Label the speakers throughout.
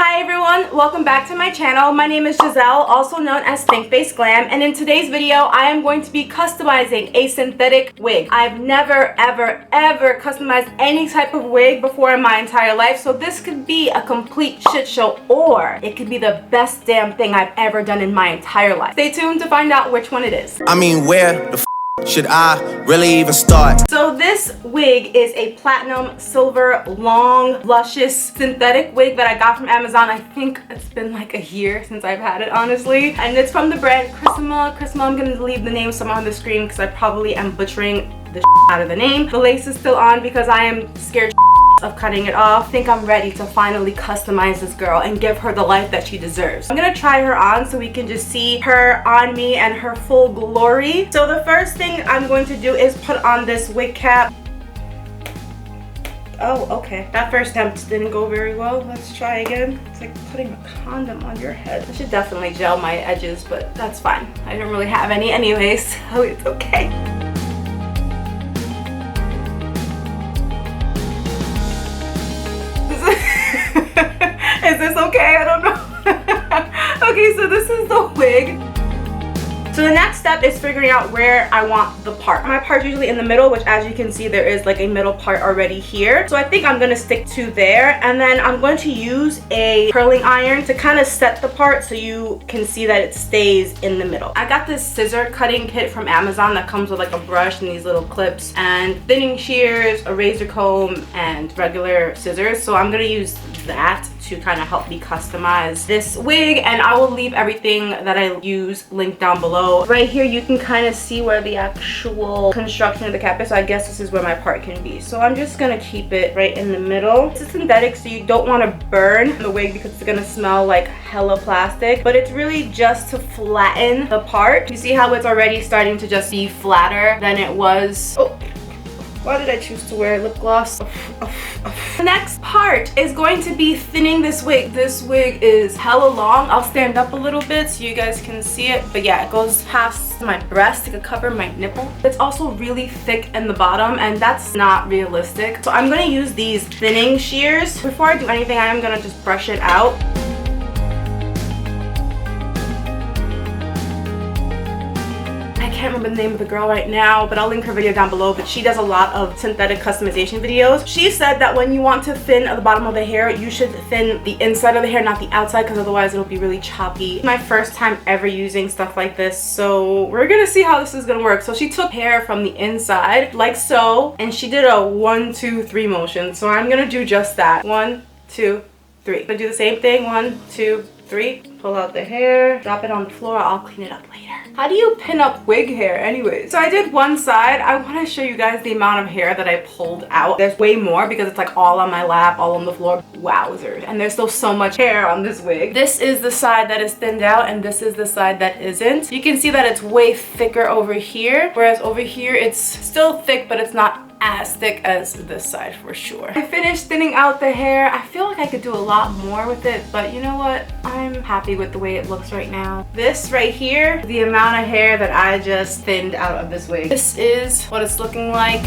Speaker 1: Hi everyone, welcome back to my channel. My name is Giselle, also known as Think Face Glam, and in today's video I am going to be customizing a synthetic wig. I've never ever customized any type of wig before in my entire life, so this could be a complete shit show or it could be the best damn thing I've ever done in my entire life. Stay tuned to find out which one it is.
Speaker 2: I mean, where the should I really even start?
Speaker 1: So this wig is a platinum silver long luscious synthetic wig that I got from Amazon. I think it's been like a year since I've had it, honestly, and it's from the brand Chrisma. I'm gonna leave the name somewhere on the screen because I probably am butchering the out of the name. The lace is still on because I am scared of cutting it off. I think I'm ready to finally customize this girl and give her the life that she deserves. I'm gonna try her on so we can just see her on me and her full glory. So the first thing I'm going to do is put on this wig cap. Oh, okay. That first attempt didn't go very well. Let's try again. It's like putting a condom on your head. I should definitely gel my edges, but that's fine. I don't really have any anyways, so it's okay. Is this okay? I don't know. Okay, so this is the wig. So the next step is figuring out where I want the part. My part's usually in the middle, which as you can see, there is like a middle part already here. So I think I'm gonna stick to there. And then I'm going to use a curling iron to kind of set the part so you can see that it stays in the middle. I got this scissor cutting kit from Amazon that comes with like a brush and these little clips and thinning shears, a razor comb, and regular scissors. So I'm gonna use that to kind of help me customize this wig, and I will leave everything that I use linked down below. Right here you can kind of see where the actual construction of the cap is, so I guess this is where my part can be. So I'm just gonna keep it right in the middle. It's synthetic, so you don't want to burn the wig because it's gonna smell like hella plastic, but it's really just to flatten the part. You see how it's already starting to just be flatter than it was. Oh, why did I choose to wear lip gloss? The next part is going to be thinning this wig. This wig is hella long. I'll stand up a little bit so you guys can see it. But yeah, it goes past my breast. It could cover my nipple. It's also really thick in the bottom, and that's not realistic. So I'm gonna use these thinning shears. Before I do anything, I am gonna just brush it out. I can't remember the name of the girl right now, but I'll link her video down below. But she does a lot of synthetic customization videos. She said that when you want to thin the bottom of the hair, you should thin the inside of the hair, not the outside, because otherwise it'll be really choppy. My first time ever using stuff like this, so we're gonna see how this is gonna work. So she took hair from the inside like so, and she did a 1, 2, 3 motion. So I'm gonna do just that. 1, 2, 3. I'm gonna do the same thing. 1, 2, 3. Pull out the hair, drop it on the floor. I'll clean it up later. How do you pin up wig hair anyways? So I did one side. I want to show you guys the amount of hair that I pulled out. There's way more because it's like all on my lap, all on the floor. Wowzers. And there's still so much hair on this wig. This is the side that is thinned out and this is the side that isn't. You can see that it's way thicker over here, whereas over here it's still thick, but it's not as thick as this side for sure. I finished thinning out the hair. I feel like I could do a lot more with it, but you know what? I'm happy with the way it looks right now. This right here, the amount of hair that I just thinned out of this wig. This is what it's looking like.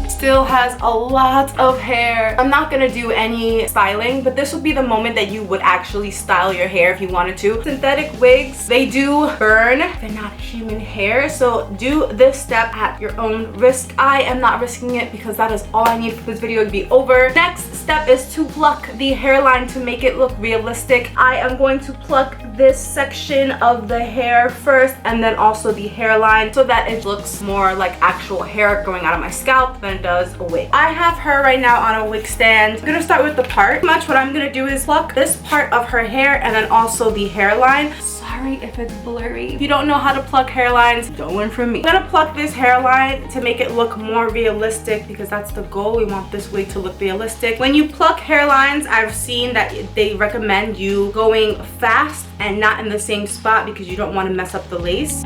Speaker 1: Still has a lot of hair. I'm not gonna do any styling, but this would be the moment that you would actually style your hair if you wanted to. Synthetic wigs, they do burn. They're not human hair, so do this step at your own risk. I am not risking it because that is all I need for this video to be over. Next step is to pluck the hairline to make it look realistic. I am going to pluck this section of the hair first and then also the hairline so that it looks more like actual hair growing out of my scalp than it does a wig. I have her right now on a wig stand. I'm gonna start with the part. Pretty much what I'm gonna do is pluck this part of her hair and then also the hairline. Sorry if it's blurry. If you don't know how to pluck hairlines, don't learn from me. I'm gonna pluck this hairline to make it look more realistic because that's the goal. We want this wig to look realistic. When you pluck hairlines, I've seen that they recommend you going fast and not in the same spot because you don't want to mess up the lace.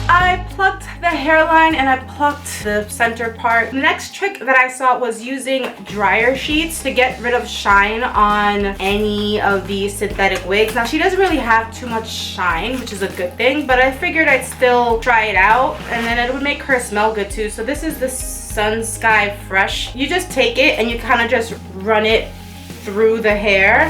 Speaker 1: I plucked the hairline and I plucked the center part. The next trick that I saw was using dryer sheets to get rid of shine on any of these synthetic wigs. Now she doesn't really have too much shine, which is a good thing, but I figured I'd still try it out and then it would make her smell good too. So this is the Sun Sky Fresh. You just take it and you kind of just run it through the hair.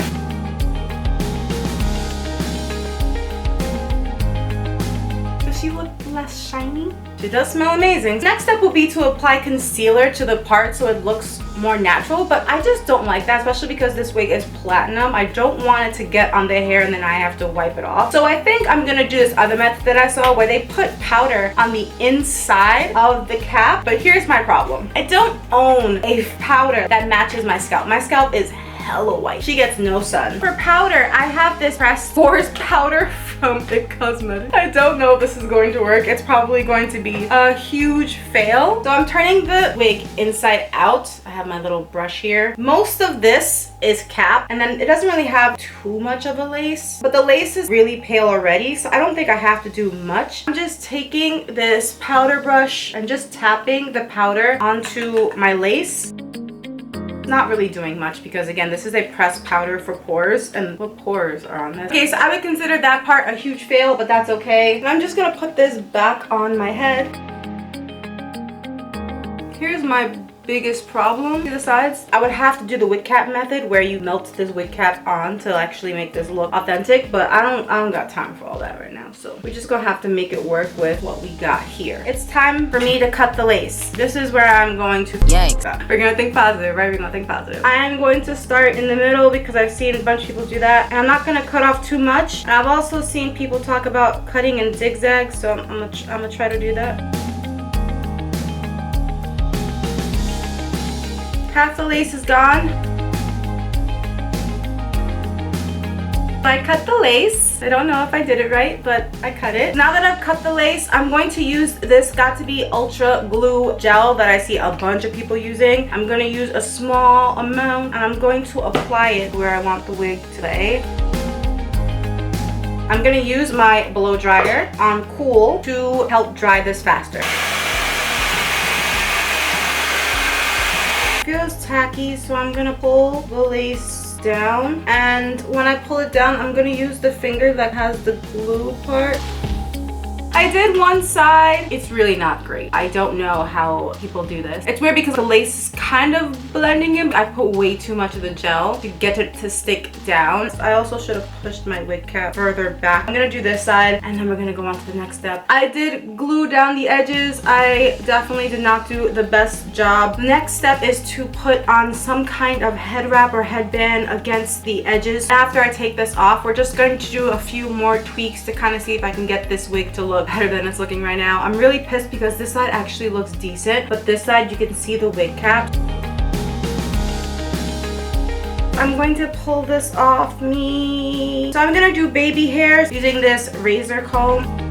Speaker 1: Does she look less shiny? She does smell amazing. Next step will be to apply concealer to the part so it looks more natural, but I just don't like that, especially because this wig is platinum. I don't want it to get on the hair and then I have to wipe it off. So I think I'm gonna do this other method that I saw where they put powder on the inside of the cap. But here's my problem. I don't own a powder that matches my scalp. My scalp is hella white. She gets no sun. For powder, I have this pressed force powder from Wig Cosmetics. I don't know if this is going to work. It's probably going to be a huge fail. So I'm turning the wig inside out. I have my little brush here. Most of this is cap, and then it doesn't really have too much of a lace, but the lace is really pale already, so I don't think I have to do much. I'm just taking this powder brush and just tapping the powder onto my lace. Not really doing much because again, this is a pressed powder for pores, and what pores are on this? Okay, so I would consider that part a huge fail, but that's okay. And I'm just gonna put this back on my head. Here's my biggest problem to the sides. I would have to do the wig cap method where you melt this wig cap on to actually make this look authentic, but I don't got time for all that right now, so we're just gonna have to make it work with what we got here. It's time for me to cut the lace. This is where I'm going to we're gonna think positive, right? We're gonna think positive. I am going to start in the middle because I've seen a bunch of people do that, and I'm not gonna cut off too much. And I've also seen people talk about cutting in zigzags, so I'm gonna try to do that. Half the lace is gone. I cut the lace. I don't know if I did it right, but I cut it. Now that I've cut the lace, I'm going to use this Got To Be Ultra Glue Gel that I see a bunch of people using. I'm going to use a small amount, and I'm going to apply it where I want the wig to lay. I'm going to use my blow dryer on cool to help dry this faster. Feels tacky, so I'm gonna pull the lace down, and when I pull it down, I'm gonna use the finger that has the glue part. I did one side. It's really not great. I don't know how people do this. It's weird because the lace is kind of blending in. I put way too much of the gel to get it to stick down. I also should have pushed my wig cap further back. I'm gonna do this side, and then we're gonna go on to the next step. I did glue down the edges. I definitely did not do the best job. The next step is to put on some kind of head wrap or headband against the edges. After I take this off, we're just going to do a few more tweaks to kind of see if I can get this wig to look better than it's looking right now. I'm really pissed because this side actually looks decent, but this side you can see the wig cap. I'm going to pull this off me. So I'm gonna do baby hairs using this razor comb.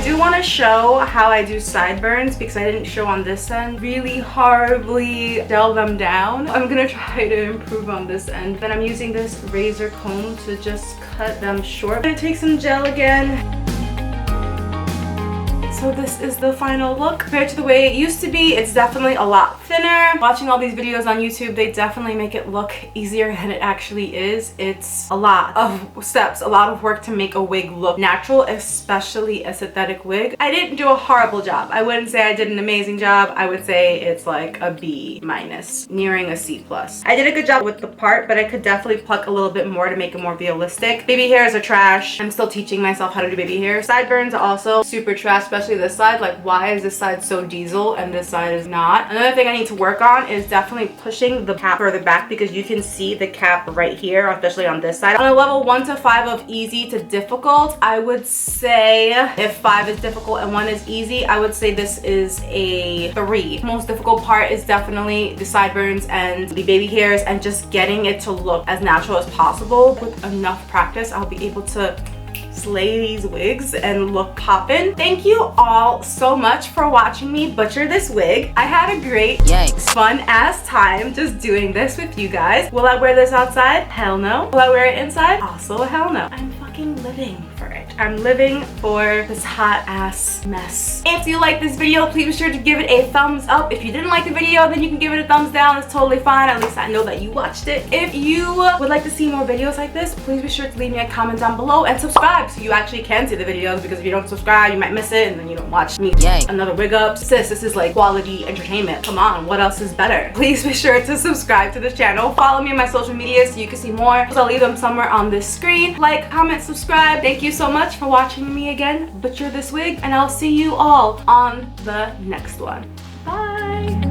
Speaker 1: I want to show how I do sideburns because I didn't show on this end. Really horribly gel them down. I'm gonna try to improve on this end. Then I'm using this razor comb to just cut them short. I'm gonna take some gel again. So this is the final look. Compared to the way it used to be, it's definitely a lot thinner. Watching all these videos on YouTube, they definitely make it look easier than it actually is. It's a lot of steps, a lot of work to make a wig look natural, especially a synthetic wig. I didn't do a horrible job. I wouldn't say I did an amazing job. I would say it's like a B-, nearing a C+. I did a good job with the part, but I could definitely pluck a little bit more to make it more realistic. Baby hairs are trash. I'm still teaching myself how to do baby hair. Sideburns are also super trash, especially this side. Like, why is this side so diesel and this side is not? Another thing I need to work on is definitely pushing the cap further back because you can see the cap right here, especially on this side. On a level 1 to 5 of easy to difficult, I would say if 5 is difficult and 1 is easy, I would say this is a 3. The most difficult part is definitely the sideburns and the baby hairs and just getting it to look as natural as possible. With enough practice, I'll be able to slay these wigs and look poppin'. Thank you all so much for watching me butcher this wig. I had a great, fun ass time just doing this with you guys. Will I wear this outside? Hell no. Will I wear it inside? Also hell no. I'm fucking fucking living for it. I'm living for this hot ass mess. If you like this video, please be sure to give it a thumbs up. If you didn't like the video, then you can give it a thumbs down. It's totally fine. At least I know that you watched it. If you would like to see more videos like this, please be sure to leave me a comment down below and subscribe so you actually can see the videos, because if you don't subscribe, you might miss it and then you don't watch me. Yay. Another wig up. Sis, this is like quality entertainment. Come on, what else is better? Please be sure to subscribe to the channel. Follow me on my social media so you can see more. I'll leave them somewhere on this screen. Like, comment, subscribe. Thank you so much for watching me again butcher this wig, and I'll see you all on the next one. Bye.